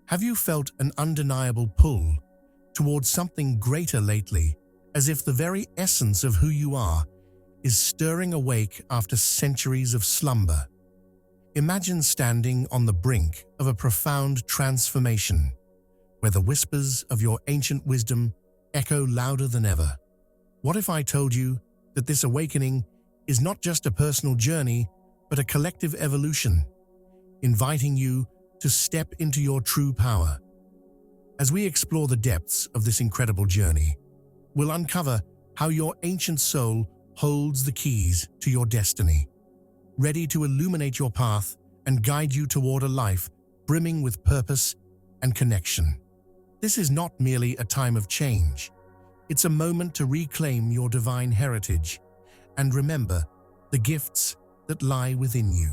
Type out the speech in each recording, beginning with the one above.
Have you felt an undeniable pull towards something greater lately, as if the very essence of who you are is stirring awake after centuries of slumber? Imagine standing on the brink of a profound transformation, where the whispers of your ancient wisdom echo louder than ever. What if I told you that this awakening is not just a personal journey, but a collective evolution, inviting you to step into your true power? As we explore the depths of this incredible journey, we'll uncover how your ancient soul holds the keys to your destiny, ready to illuminate your path and guide you toward a life brimming with purpose and connection. This is not merely a time of change. It's a moment to reclaim your divine heritage and remember the gifts that lie within you.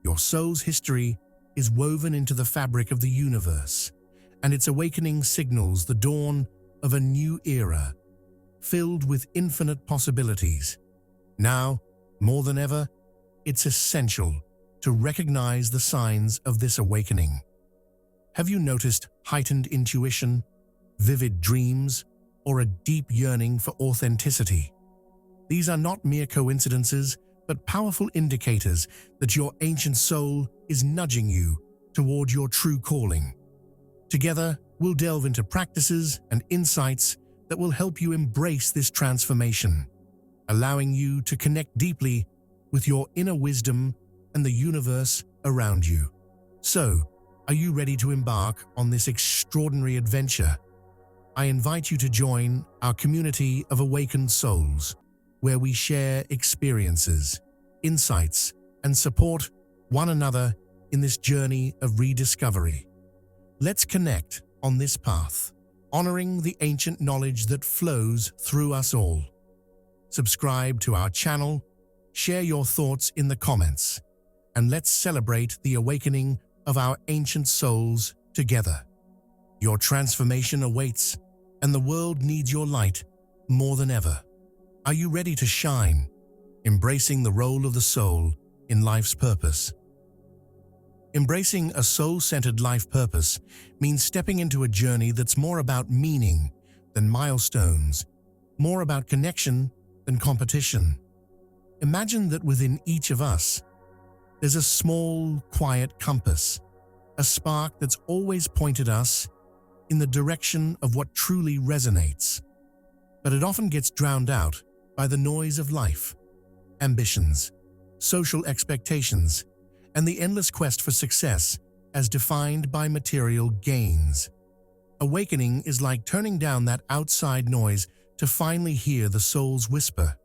Your soul's history is woven into the fabric of the universe, and its awakening signals the dawn of a new era, filled with infinite possibilities. Now, more than ever, it's essential to recognize the signs of this awakening. Have you noticed heightened intuition, vivid dreams, or a deep yearning for authenticity? These are not mere coincidences, but powerful indicators that your ancient soul is nudging you toward your true calling. Together, we'll delve into practices and insights that will help you embrace this transformation, allowing you to connect deeply with your inner wisdom and the universe around you. So, are you ready to embark on this extraordinary adventure? I invite you to join our community of awakened souls, where we share experiences, insights, and support one another in this journey of rediscovery. Let's connect on this path, honoring the ancient knowledge that flows through us all. Subscribe to our channel, share your thoughts in the comments, and let's celebrate the awakening of our ancient souls together. Your transformation awaits, and the world needs your light more than ever. Are you ready to shine, embracing the role of the soul in life's purpose? Embracing a soul-centered life purpose means stepping into a journey that's more about meaning than milestones, more about connection than competition. Imagine that within each of us, there's a small, quiet compass, a spark that's always pointed us in the direction of what truly resonates. But it often gets drowned out by the noise of life, ambitions, social expectations, and the endless quest for success as defined by material gains. Awakening is like turning down that outside noise to finally hear the soul's whisper,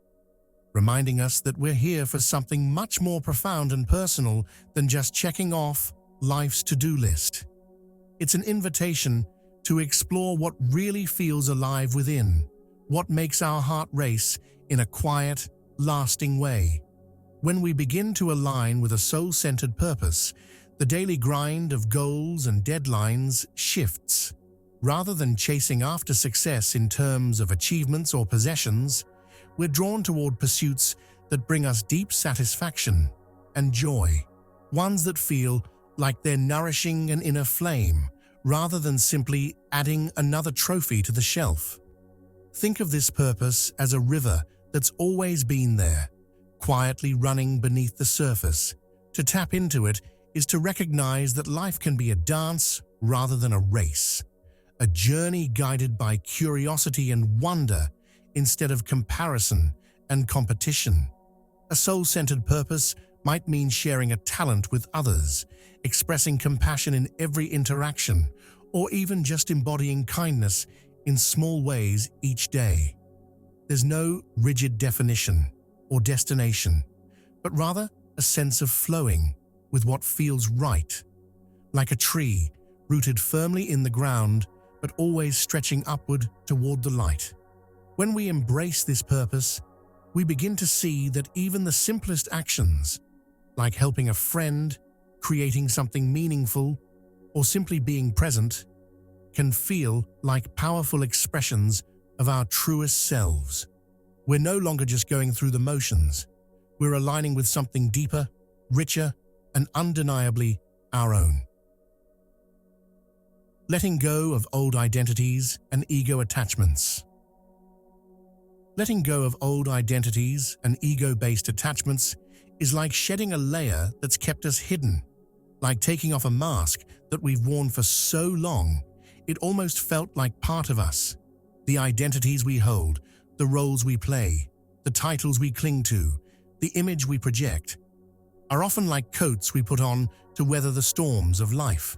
reminding us that we're here for something much more profound and personal than just checking off life's to-do list. It's an invitation to explore what really feels alive within, what makes our heart race in a quiet, lasting way. When we begin to align with a soul-centered purpose, the daily grind of goals and deadlines shifts. Rather than chasing after success in terms of achievements or possessions, we're drawn toward pursuits that bring us deep satisfaction and joy, ones that feel like they're nourishing an inner flame, rather than simply adding another trophy to the shelf. Think of this purpose as a river that's always been there, quietly running beneath the surface. To tap into it is to recognize that life can be a dance rather than a race, a journey guided by curiosity and wonder instead of comparison and competition. A soul-centered purpose might mean sharing a talent with others, expressing compassion in every interaction, or even just embodying kindness in small ways each day. There's no rigid definition or destination, but rather a sense of flowing with what feels right, like a tree rooted firmly in the ground but always stretching upward toward the light. When we embrace this purpose, we begin to see that even the simplest actions, like helping a friend, creating something meaningful, or simply being present, can feel like powerful expressions of our truest selves. We're no longer just going through the motions. We're aligning with something deeper, richer, and undeniably our own. letting go of old identities and ego attachments. Letting go of old identities and ego-based attachments is like shedding a layer that's kept us hidden, like taking off a mask that we've worn for so long, it almost felt like part of us. The identities we hold, the roles we play, the titles we cling to, the image we project, are often like coats we put on to weather the storms of life.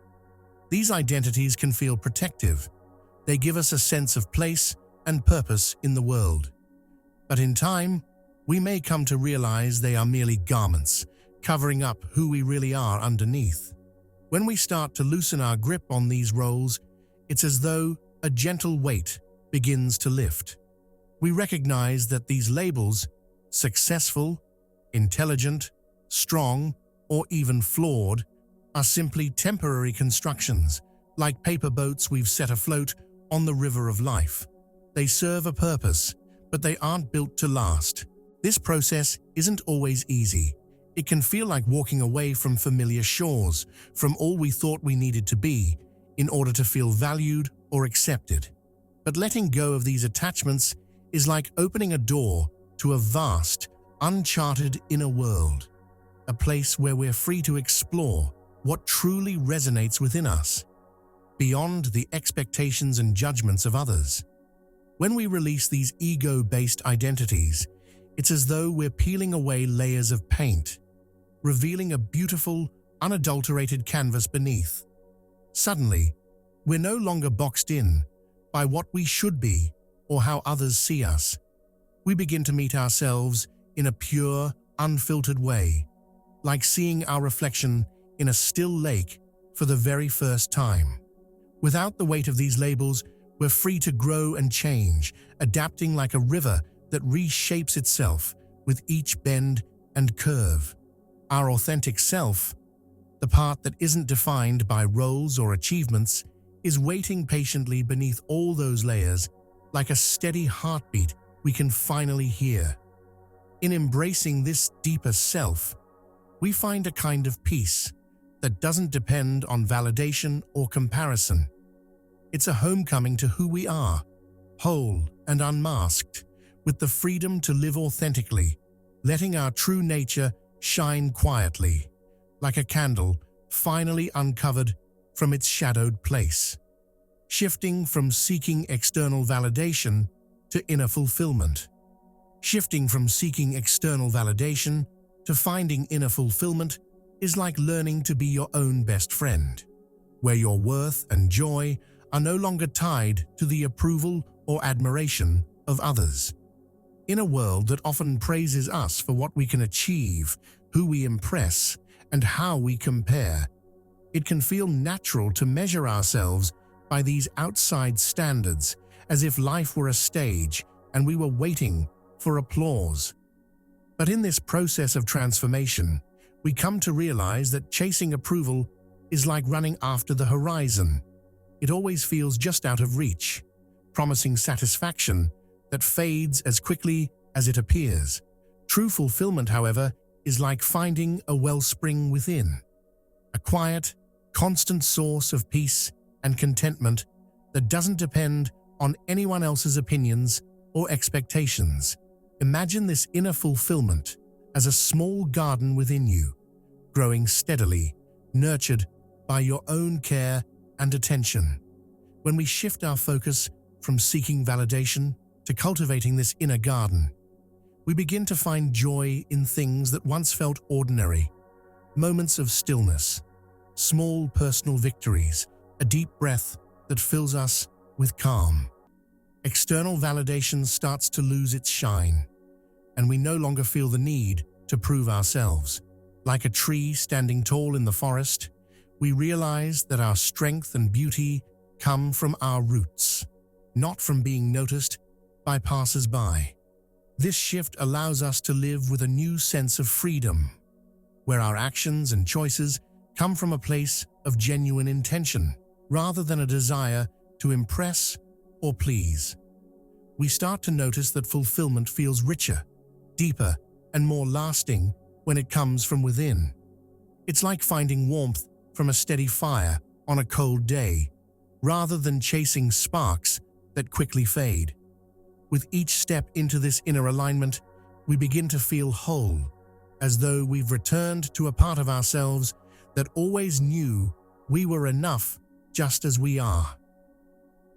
These identities can feel protective. They give us a sense of place and purpose in the world. But in time, we may come to realize they are merely garments, covering up who we really are underneath. When we start to loosen our grip on these roles, it's as though a gentle weight begins to lift. We recognize that these labels, successful, intelligent, strong, or even flawed, are simply temporary constructions, like paper boats we've set afloat on the river of life. They serve a purpose, but they aren't built to last. This process isn't always easy. It can feel like walking away from familiar shores, from all we thought we needed to be, in order to feel valued or accepted. But letting go of these attachments is like opening a door to a vast, uncharted inner world, a place where we're free to explore what truly resonates within us, beyond the expectations and judgments of others. When we release these ego-based identities, it's as though we're peeling away layers of paint, revealing a beautiful, unadulterated canvas beneath. Suddenly, we're no longer boxed in by what we should be or how others see us. We begin to meet ourselves in a pure, unfiltered way, like seeing our reflection in a still lake for the very first time. Without the weight of these labels, we're free to grow and change, adapting like a river that reshapes itself with each bend and curve. Our authentic self, the part that isn't defined by roles or achievements, is waiting patiently beneath all those layers, like a steady heartbeat we can finally hear. In embracing this deeper self, we find a kind of peace that doesn't depend on validation or comparison. It's a homecoming to who we are, whole and unmasked, with the freedom to live authentically, letting our true nature shine quietly, like a candle finally uncovered from its shadowed place, shifting from seeking external validation to inner fulfillment. Shifting from seeking external validation to finding inner fulfillment is like learning to be your own best friend, where your worth and joy are no longer tied to the approval or admiration of others. In a world that often praises us for what we can achieve, who we impress, and how we compare, it can feel natural to measure ourselves by these outside standards, as if life were a stage and we were waiting for applause. But in this process of transformation, we come to realize that chasing approval is like running after the horizon. It always feels just out of reach, promising satisfaction that fades as quickly as it appears. True fulfillment, however, is like finding a wellspring within, a quiet, constant source of peace and contentment that doesn't depend on anyone else's opinions or expectations. Imagine this inner fulfillment as a small garden within you, growing steadily, nurtured by your own care and attention. When we shift our focus from seeking validation to cultivating this inner garden, we begin to find joy in things that once felt ordinary, moments of stillness, small personal victories, a deep breath that fills us with calm. External validation starts to lose its shine, and we no longer feel the need to prove ourselves. Like a tree standing tall in the forest, we realize that our strength and beauty come from our roots, not from being noticed by passers-by. This shift allows us to live with a new sense of freedom, where our actions and choices come from a place of genuine intention, rather than a desire to impress or please. We start to notice that fulfillment feels richer, deeper, and more lasting when it comes from within. It's like finding warmth from a steady fire on a cold day, rather than chasing sparks that quickly fade. With each step into this inner alignment, we begin to feel whole, as though we've returned to a part of ourselves that always knew we were enough just as we are.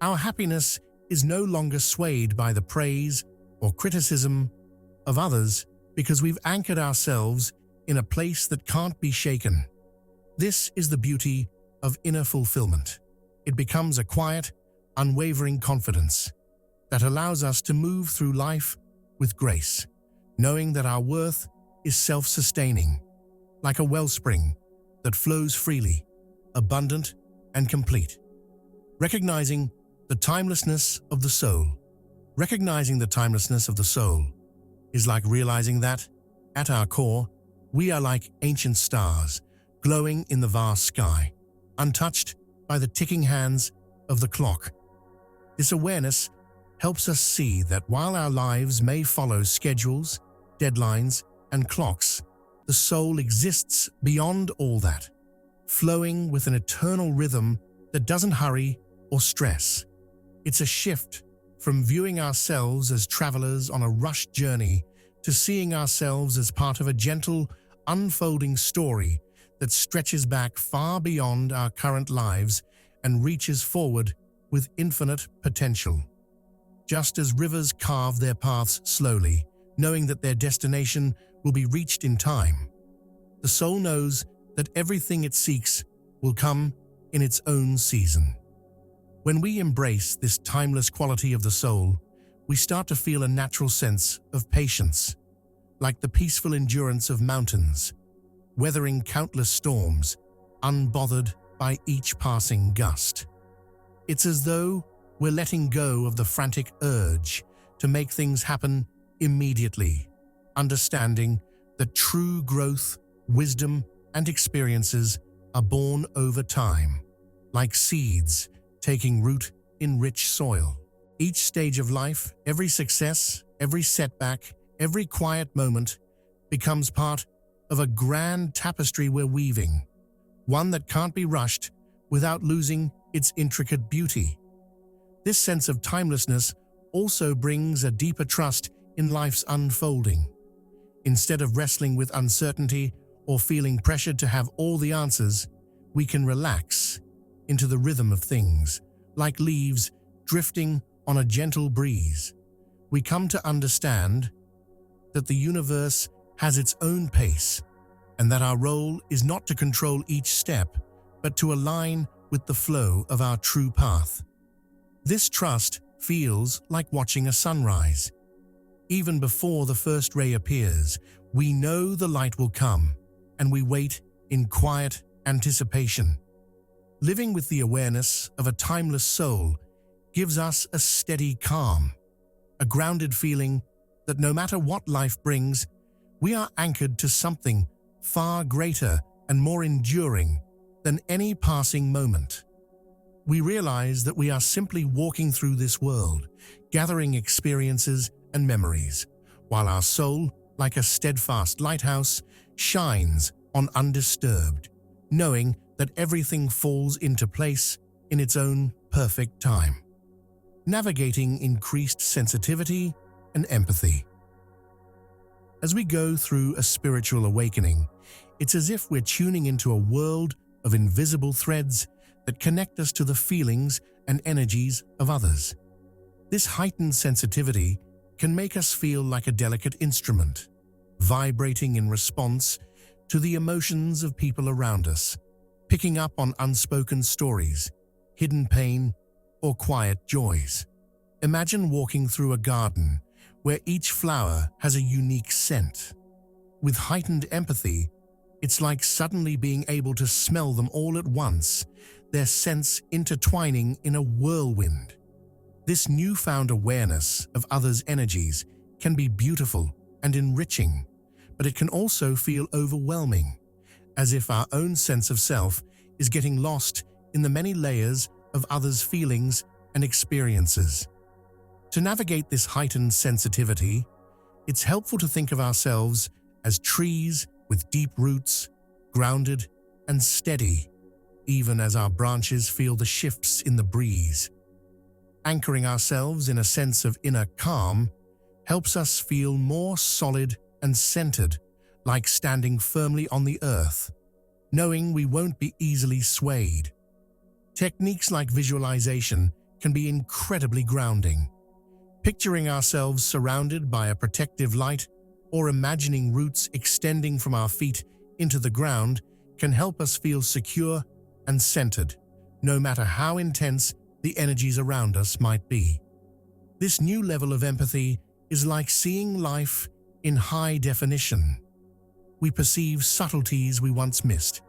Our happiness is no longer swayed by the praise or criticism of others because we've anchored ourselves in a place that can't be shaken. This is the beauty of inner fulfillment. It becomes a quiet, unwavering confidence that allows us to move through life with grace, knowing that our worth is self-sustaining, like a wellspring that flows freely, abundant and complete. Recognizing the timelessness of the soul. Recognizing the timelessness of the soul is like realizing that, at our core, we are like ancient stars, glowing in the vast sky, untouched by the ticking hands of the clock. This awareness helps us see that while our lives may follow schedules, deadlines, and clocks, the soul exists beyond all that, flowing with an eternal rhythm that doesn't hurry or stress. It's a shift from viewing ourselves as travelers on a rushed journey to seeing ourselves as part of a gentle, unfolding story that stretches back far beyond our current lives and reaches forward with infinite potential. Just as rivers carve their paths slowly, knowing that their destination will be reached in time, the soul knows that everything it seeks will come in its own season. When we embrace this timeless quality of the soul, we start to feel a natural sense of patience, like the peaceful endurance of mountains, weathering countless storms, unbothered by each passing gust. It's as though we're letting go of the frantic urge to make things happen immediately, understanding that true growth, wisdom, and experiences are born over time, like seeds taking root in rich soil. Each stage of life, every success, every setback, every quiet moment becomes part of a grand tapestry we're weaving, one that can't be rushed without losing its intricate beauty. This sense of timelessness also brings a deeper trust in life's unfolding. Instead of wrestling with uncertainty or feeling pressured to have all the answers, we can relax into the rhythm of things, like leaves drifting on a gentle breeze. We come to understand that the universe has its own pace, and that our role is not to control each step, but to align with the flow of our true path. This trust feels like watching a sunrise. Even before the first ray appears, we know the light will come, and we wait in quiet anticipation. Living with the awareness of a timeless soul gives us a steady calm, a grounded feeling that no matter what life brings, we are anchored to something far greater and more enduring than any passing moment. We realize that we are simply walking through this world, gathering experiences and memories, while our soul, like a steadfast lighthouse, shines on undisturbed, knowing that everything falls into place in its own perfect time. Navigating increased sensitivity and empathy. As we go through a spiritual awakening, it's as if we're tuning into a world of invisible threads that connect us to the feelings and energies of others. This heightened sensitivity can make us feel like a delicate instrument, vibrating in response to the emotions of people around us, picking up on unspoken stories, hidden pain, or quiet joys. Imagine walking through a garden where each flower has a unique scent. With heightened empathy, it's like suddenly being able to smell them all at once, their scents intertwining in a whirlwind. This newfound awareness of others' energies can be beautiful and enriching, but it can also feel overwhelming, as if our own sense of self is getting lost in the many layers of others' feelings and experiences. To navigate this heightened sensitivity, it's helpful to think of ourselves as trees with deep roots, grounded and steady. even as our branches feel the shifts in the breeze. Anchoring ourselves in a sense of inner calm helps us feel more solid and centered, like standing firmly on the earth, knowing we won't be easily swayed. Techniques like visualization can be incredibly grounding. Picturing ourselves surrounded by a protective light or imagining roots extending from our feet into the ground can help us feel secure and centered, no matter how intense the energies around us might be. This new level of empathy is like seeing life in high definition. We perceive subtleties we once missed,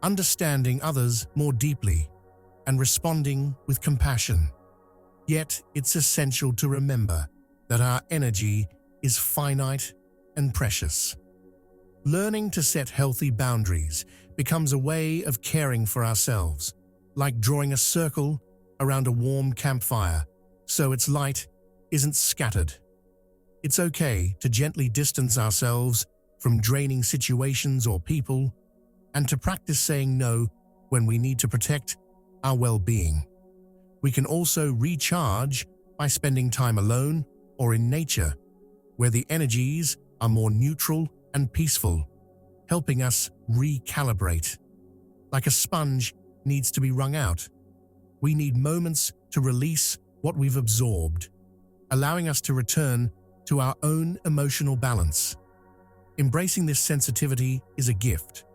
understanding others more deeply, and responding with compassion. Yet, it's essential to remember that our energy is finite and precious. Learning to set healthy boundaries becomes a way of caring for ourselves, like drawing a circle around a warm campfire so its light isn't scattered. It's okay to gently distance ourselves from draining situations or people, and to practice saying no when we need to protect our well-being. We can also recharge by spending time alone or in nature, where the energies are more neutral and peaceful, helping us recalibrate. Like a sponge needs to be wrung out, we need moments to release what we've absorbed, allowing us to return to our own emotional balance. Embracing this sensitivity is a gift,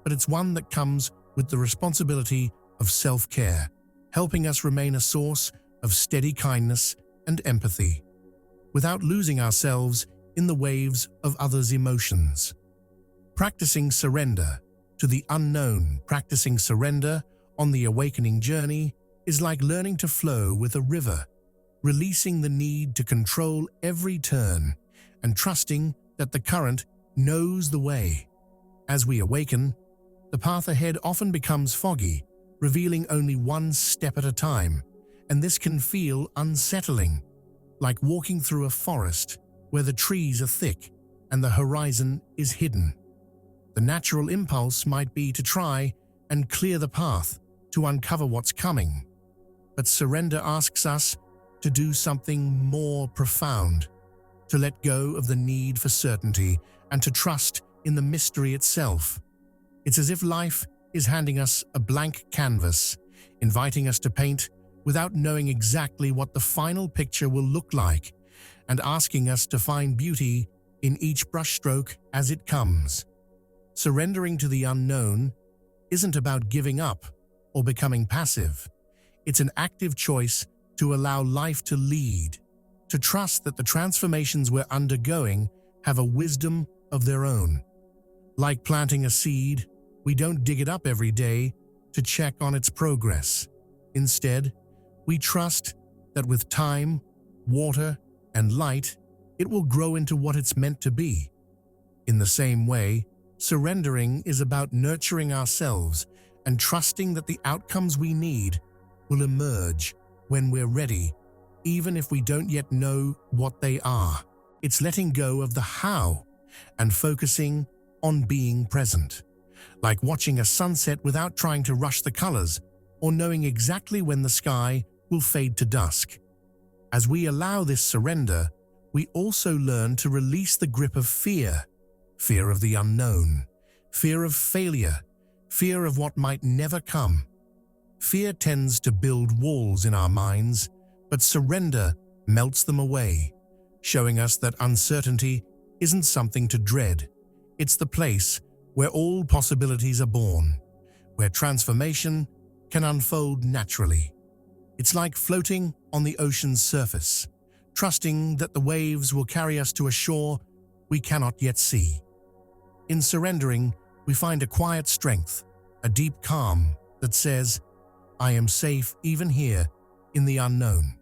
but it's one that comes with the responsibility of self-care, helping us remain a source of steady kindness and empathy, without losing ourselves in the waves of others' emotions. Practicing surrender to the unknown, practicing surrender on the awakening journey is like learning to flow with a river, releasing the need to control every turn and trusting that the current knows the way. As we awaken, the path ahead often becomes foggy, revealing only one step at a time, and this can feel unsettling, like walking through a forest where the trees are thick and the horizon is hidden. The natural impulse might be to try and clear the path to uncover what's coming, but surrender asks us to do something more profound, to let go of the need for certainty and to trust in the mystery itself. It's as if life is handing us a blank canvas, inviting us to paint without knowing exactly what the final picture will look like, and asking us to find beauty in each brushstroke as it comes. Surrendering to the unknown isn't about giving up or becoming passive. It's an active choice to allow life to lead, to trust that the transformations we're undergoing have a wisdom of their own. Like planting a seed, we don't dig it up every day to check on its progress. Instead, we trust that with time, water, and light, it will grow into what it's meant to be. In the same way, surrendering is about nurturing ourselves and trusting that the outcomes we need will emerge when we're ready, even if we don't yet know what they are. It's letting go of the how and focusing on being present, like watching a sunset without trying to rush the colors or knowing exactly when the sky will fade to dusk. As we allow this surrender, we also learn to release the grip of fear, fear of the unknown, fear of failure, fear of what might never come. Fear tends to build walls in our minds, but surrender melts them away, showing us that uncertainty isn't something to dread. It's the place where all possibilities are born, where transformation can unfold naturally. It's like floating on the ocean's surface, trusting that the waves will carry us to a shore we cannot yet see. In surrendering, we find a quiet strength, a deep calm that says, "I am safe even here in the unknown."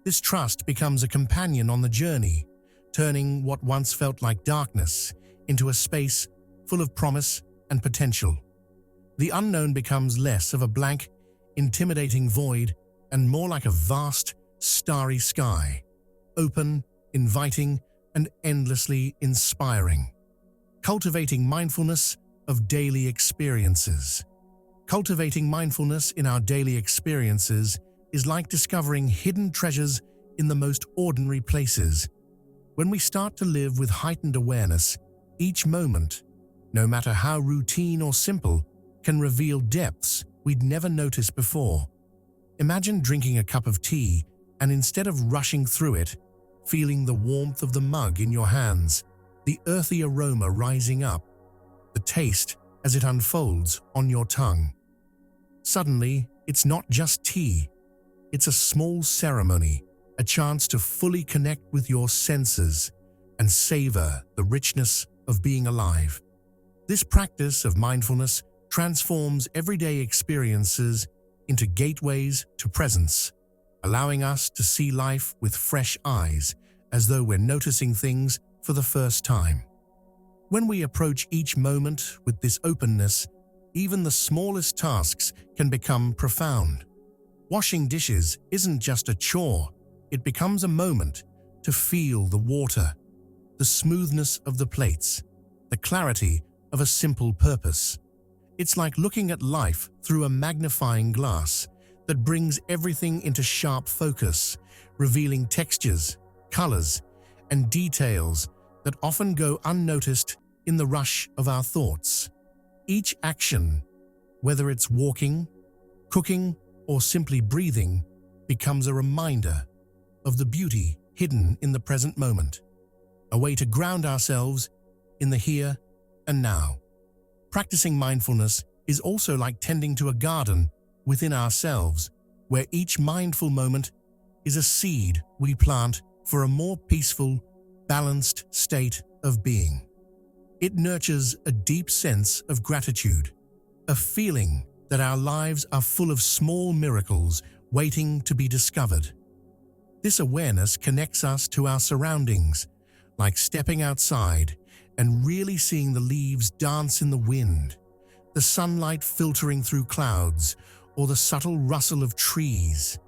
This trust becomes a companion on the journey, turning what once felt like darkness into a space full of promise and potential. The unknown becomes less of a blank, intimidating void and more like a vast, starry sky, open, inviting, and endlessly inspiring. Cultivating mindfulness of daily experiences. Cultivating mindfulness in our daily experiences is like discovering hidden treasures in the most ordinary places. When we start to live with heightened awareness, each moment, no matter how routine or simple, can reveal depths we'd never noticed before. Imagine drinking a cup of tea and instead of rushing through it, feeling the warmth of the mug in your hands, the earthy aroma rising up, the taste as it unfolds on your tongue. Suddenly, it's not just tea. It's a small ceremony, a chance to fully connect with your senses and savor the richness of being alive. This practice of mindfulness transforms everyday experiences into gateways to presence, allowing us to see life with fresh eyes, as though we're noticing things for the first time. When we approach each moment with this openness, even the smallest tasks can become profound. Washing dishes isn't just a chore, it becomes a moment to feel the water, the smoothness of the plates, the clarity of a simple purpose. It's like looking at life through a magnifying glass that brings everything into sharp focus, revealing textures, colors, and details that often go unnoticed in the rush of our thoughts. Each action, whether it's walking, cooking, or simply breathing, becomes a reminder of the beauty hidden in the present moment, a way to ground ourselves in the here and now. Practicing mindfulness is also like tending to a garden within ourselves, where each mindful moment is a seed we plant for a more peaceful, balanced state of being. It nurtures a deep sense of gratitude, a feeling that our lives are full of small miracles waiting to be discovered. This awareness connects us to our surroundings, like stepping outside and really seeing the leaves dance in the wind, the sunlight filtering through clouds, or the subtle rustle of trees.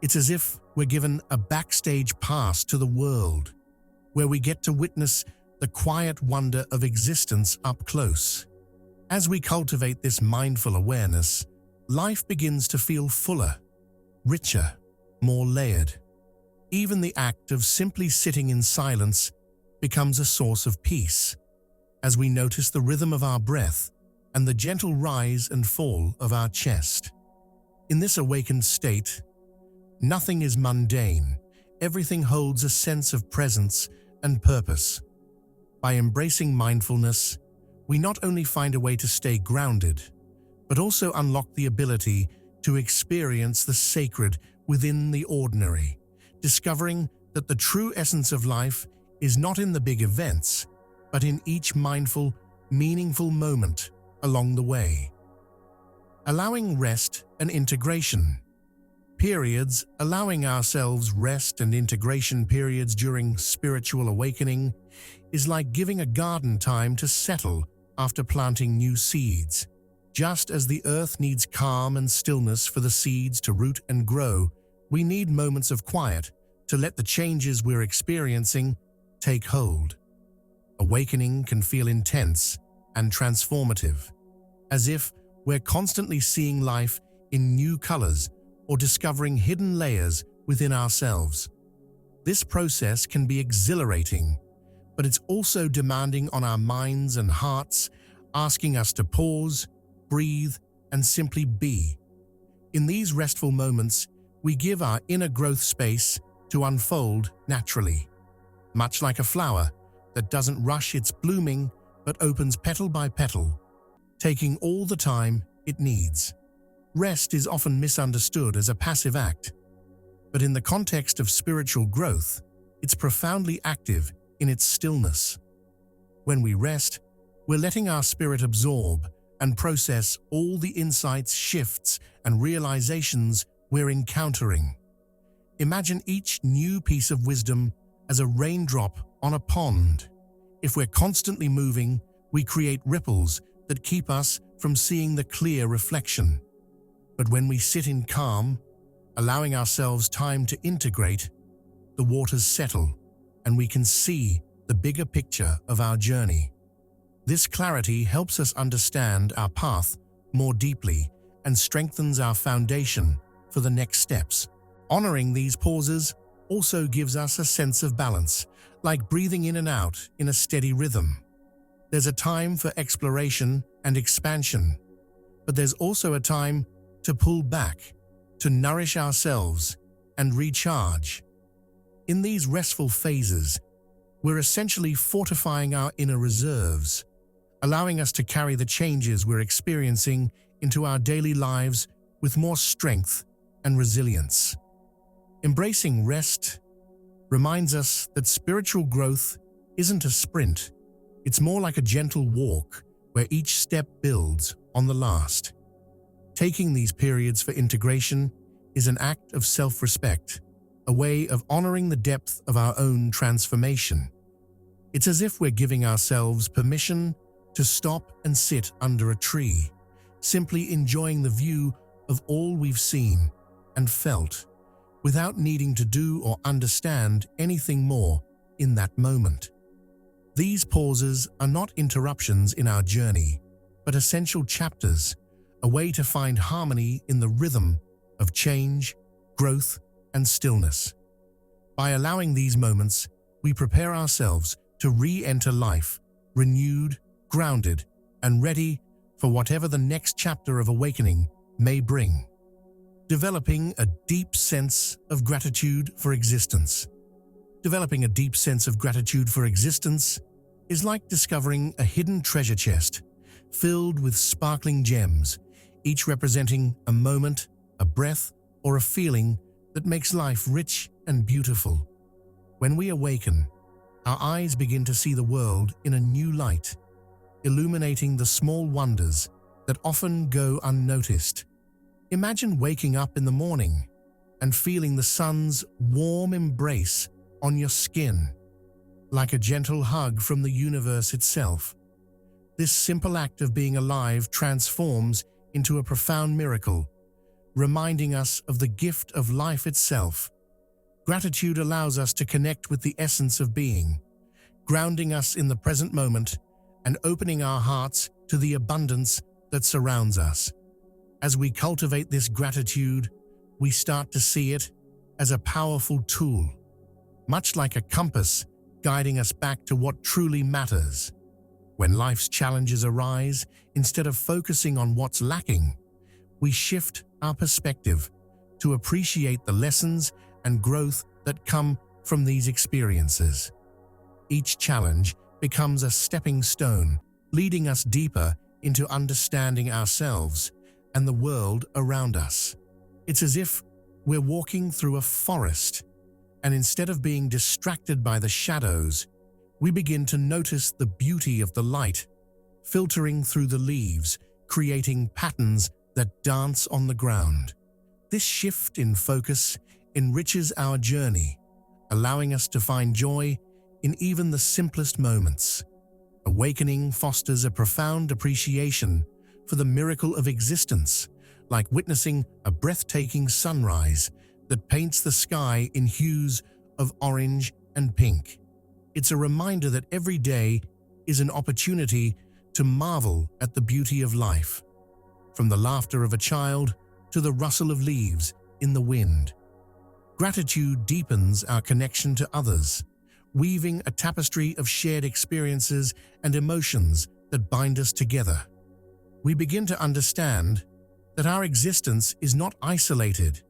It's as if we're given a backstage pass to the world, where we get to witness the quiet wonder of existence up close. As we cultivate this mindful awareness, life begins to feel fuller, richer, more layered. Even the act of simply sitting in silence becomes a source of peace, as we notice the rhythm of our breath and the gentle rise and fall of our chest. In this awakened state, nothing is mundane. Everything holds a sense of presence and purpose. By embracing mindfulness, we not only find a way to stay grounded, but also unlock the ability to experience the sacred within the ordinary, discovering that the true essence of life is not in the big events, but in each mindful, meaningful moment along the way. Allowing rest and integration. Periods, allowing ourselves rest and integration periods during spiritual awakening is like giving a garden time to settle after planting new seeds. Just as the earth needs calm and stillness for the seeds to root and grow, we need moments of quiet to let the changes we're experiencing take hold. Awakening can feel intense and transformative, as if we're constantly seeing life in new colors or discovering hidden layers within ourselves. This process can be exhilarating, but it's also demanding on our minds and hearts, asking us to pause, breathe, and simply be. In these restful moments, we give our inner growth space to unfold naturally, much like a flower that doesn't rush its blooming but opens petal by petal, taking all the time it needs. Rest is often misunderstood as a passive act, but in the context of spiritual growth, it's profoundly active in its stillness. When we rest, we're letting our spirit absorb and process all the insights, shifts, and realizations we're encountering. Imagine each new piece of wisdom as a raindrop on a pond. If we're constantly moving, we create ripples that keep us from seeing the clear reflection. But when we sit in calm, allowing ourselves time to integrate, the waters settle and we can see the bigger picture of our journey. This clarity helps us understand our path more deeply and strengthens our foundation for the next steps. Honoring these pauses also gives us a sense of balance, like breathing in and out in a steady rhythm. There's a time for exploration and expansion, but there's also a time to pull back, to nourish ourselves and recharge. In these restful phases, we're essentially fortifying our inner reserves, allowing us to carry the changes we're experiencing into our daily lives with more strength and resilience. Embracing rest reminds us that spiritual growth isn't a sprint. It's more like a gentle walk where each step builds on the last. Taking these periods for integration is an act of self-respect, a way of honoring the depth of our own transformation. It's as if we're giving ourselves permission to stop and sit under a tree, simply enjoying the view of all we've seen and felt, without needing to do or understand anything more in that moment. These pauses are not interruptions in our journey, but essential chapters, a way to find harmony in the rhythm of change, growth, and stillness. By allowing these moments, we prepare ourselves to re-enter life, renewed, grounded, and ready for whatever the next chapter of awakening may bring. Developing a deep sense of gratitude for existence. Developing a deep sense of gratitude for existence is like discovering a hidden treasure chest filled with sparkling gems, each representing a moment, a breath, or a feeling that makes life rich and beautiful. When we awaken, our eyes begin to see the world in a new light, illuminating the small wonders that often go unnoticed. Imagine waking up in the morning and feeling the sun's warm embrace on your skin, like a gentle hug from the universe itself. This simple act of being alive transforms into a profound miracle, reminding us of the gift of life itself. Gratitude allows us to connect with the essence of being, grounding us in the present moment and opening our hearts to the abundance that surrounds us. As we cultivate this gratitude, we start to see it as a powerful tool, much like a compass guiding us back to what truly matters. When life's challenges arise, instead of focusing on what's lacking, we shift our perspective to appreciate the lessons and growth that come from these experiences. Each challenge becomes a stepping stone, leading us deeper into understanding ourselves and the world around us. It's as if we're walking through a forest, and instead of being distracted by the shadows, we begin to notice the beauty of the light, filtering through the leaves, creating patterns that dance on the ground. This shift in focus enriches our journey, allowing us to find joy in even the simplest moments. Awakening fosters a profound appreciation for the miracle of existence, like witnessing a breathtaking sunrise that paints the sky in hues of orange and pink. It's a reminder that every day is an opportunity to marvel at the beauty of life, from the laughter of a child to the rustle of leaves in the wind. Gratitude deepens our connection to others, weaving a tapestry of shared experiences and emotions that bind us together. We begin to understand that our existence is not isolated.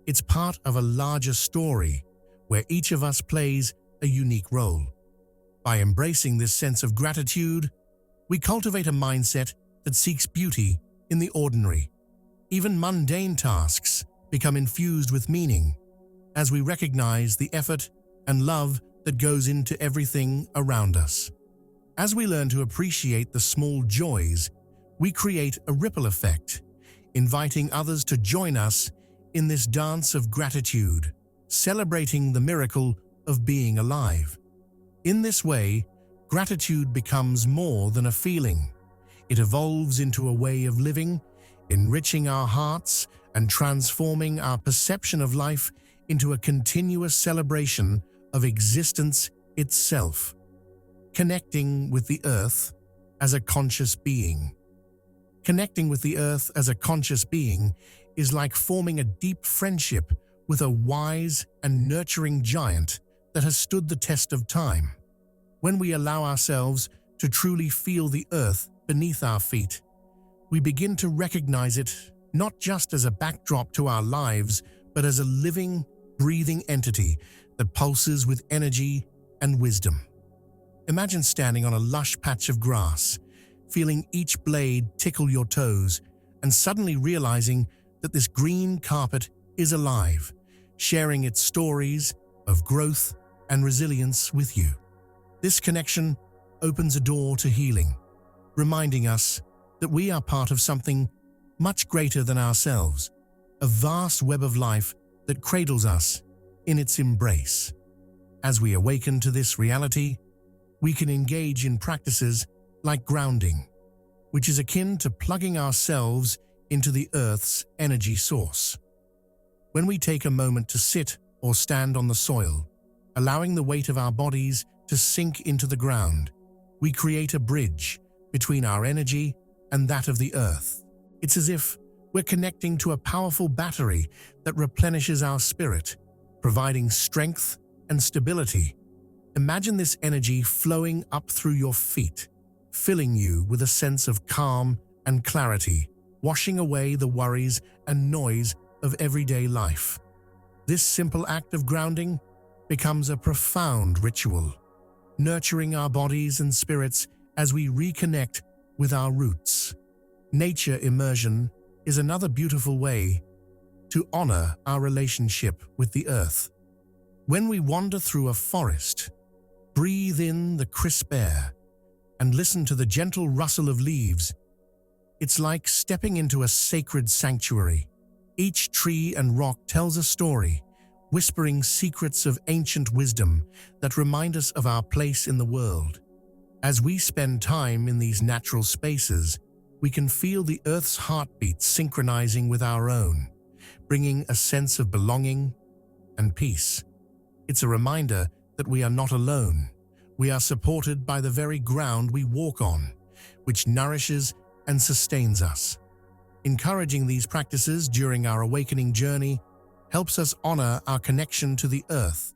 It's part of a larger story where each of us plays a unique role. By embracing this sense of gratitude, we cultivate a mindset that seeks beauty in the ordinary. Even mundane tasks become infused with meaning as we recognize the effort and love that goes into everything around us. As we learn to appreciate the small joys, we create a ripple effect, inviting others to join us in this dance of gratitude, celebrating the miracle of being alive. In this way, gratitude becomes more than a feeling. It evolves into a way of living, enriching our hearts and transforming our perception of life into a continuous celebration of existence itself. Connecting with the earth as a conscious being. Connecting with the earth as a conscious being is like forming a deep friendship with a wise and nurturing giant that has stood the test of time. When we allow ourselves to truly feel the earth beneath our feet, we begin to recognize it not just as a backdrop to our lives, but as a living, breathing entity that pulses with energy and wisdom. Imagine standing on a lush patch of grass, feeling each blade tickle your toes, and suddenly realizing that this green carpet is alive, sharing its stories of growth and resilience with you. This connection opens a door to healing, reminding us that we are part of something much greater than ourselves, a vast web of life that cradles us in its embrace. As we awaken to this reality, we can engage in practices like grounding, which is akin to plugging ourselves into the Earth's energy source. When we take a moment to sit or stand on the soil, allowing the weight of our bodies to sink into the ground, we create a bridge between our energy and that of the Earth. It's as if we're connecting to a powerful battery that replenishes our spirit, providing strength and stability. Imagine this energy flowing up through your feet, filling you with a sense of calm and clarity, washing away the worries and noise of everyday life. This simple act of grounding becomes a profound ritual, nurturing our bodies and spirits as we reconnect with our roots. Nature immersion is another beautiful way to honor our relationship with the earth. When we wander through a forest, breathe in the crisp air, and listen to the gentle rustle of leaves, it's like stepping into a sacred sanctuary. Each tree and rock tells a story, whispering secrets of ancient wisdom that remind us of our place in the world. As we spend time in these natural spaces, we can feel the Earth's heartbeat synchronizing with our own, bringing a sense of belonging and peace. It's a reminder that we are not alone. We are supported by the very ground we walk on, which nourishes and sustains us. Encouraging these practices during our awakening journey helps us honor our connection to the earth,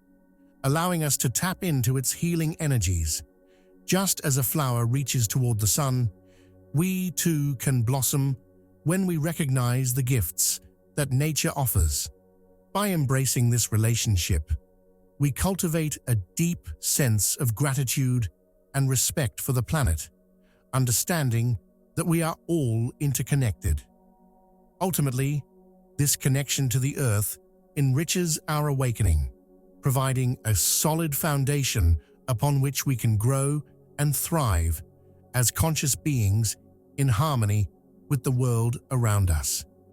allowing us to tap into its healing energies. Just as a flower reaches toward the sun, we too can blossom when we recognize the gifts that nature offers. By embracing this relationship, we cultivate a deep sense of gratitude and respect for the planet, understanding that we are all interconnected. Ultimately, this connection to the earth enriches our awakening, providing a solid foundation upon which we can grow and thrive as conscious beings in harmony with the world around us.